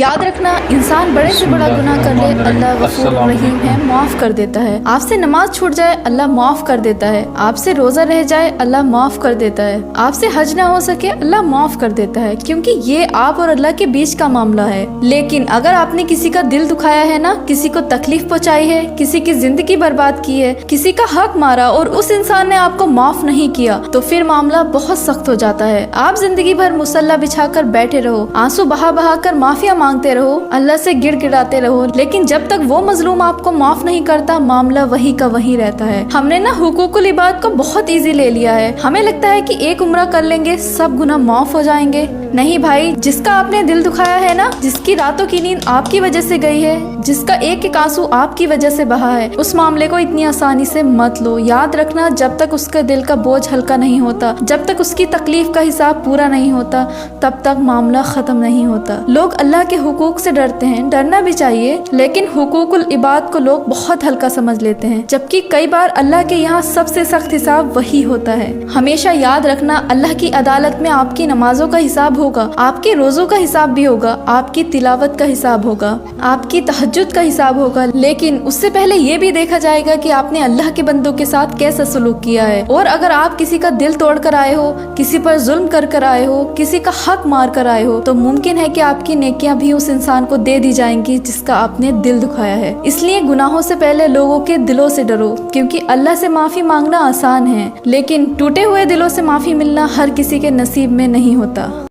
याद रखना, इंसान बड़े से बड़ा गुनाह कर ले, अल्लाह गफूर रहीम है, माफ कर देता है। आपसे नमाज छूट जाए, अल्लाह माफ कर देता है। आपसे रोजा रह जाए, अल्लाह माफ कर देता है। आपसे हज ना हो सके, अल्लाह माफ कर देता है, क्योंकि ये आप और अल्लाह के बीच का मामला है। लेकिन अगर आपने किसी का दिल दुखाया है ना, किसी को तकलीफ पहुँचाई है, किसी की जिंदगी बर्बाद की है, किसी का हक मारा और उस इंसान ने आपको माफ नहीं किया, तो फिर मामला बहुत सख्त हो जाता है। आप जिंदगी भर मुसल्ला बिछाकर बैठे रहो, आंसू बहा बहा कर माफिया मांगते रहो, अल्लाह से गिड़गिड़ाते रहो, लेकिन जब तक वो मजलूम आपको माफ नहीं करता, मामला वही का वही रहता है। हमने ना हुकूकुल इबाद को बहुत इजी ले लिया है। हमें लगता है कि एक उम्रा कर लेंगे सब गुनाह माफ हो जाएंगे। नहीं भाई, जिसका आपने दिल दुखाया है ना, जिसकी रातों की नींद आपकी वजह से गई है, जिसका एक एक आंसू आपकी वजह से बहा है, उस मामले को इतनी आसानी से मत लो। याद रखना, जब तक उसके दिल का बोझ हल्का नहीं होता, जब तक उसकी तकलीफ का हिसाब पूरा नहीं होता, तब तक मामला खत्म नहीं होता। लोग अल्लाह के हुकूक से डरते हैं, डरना भी चाहिए, लेकिन हुकूकुल इबाद को लोग बहुत हल्का समझ लेते हैं, जबकि कई बार अल्लाह के यहाँ सबसे सख्त हिसाब वही होता है। हमेशा याद रखना, अल्लाह की अदालत में आपकी नमाजों का हिसाब होगा, आपके रोजों का हिसाब भी होगा, आपकी तिलावत का हिसाब होगा, आपकी तहज्जुद का हिसाब होगा, लेकिन उससे पहले ये भी देखा जाएगा कि आपने अल्लाह के बंदों के साथ कैसा सलूक किया है। और अगर आप किसी का दिल तोड़ कर आए हो, किसी पर जुल्म कर आए हो, किसी का हक मार कर आए हो, तो मुमकिन है कि आपकी नेकियां भी उस इंसान को दे दी जाएंगी जिसका आपने दिल दुखाया है। इसलिए गुनाहों से पहले लोगों के दिलों से डरो, क्योंकि अल्लाह से माफी मांगना आसान है, लेकिन टूटे हुए दिलों से माफी मिलना हर किसी के नसीब में नहीं होता।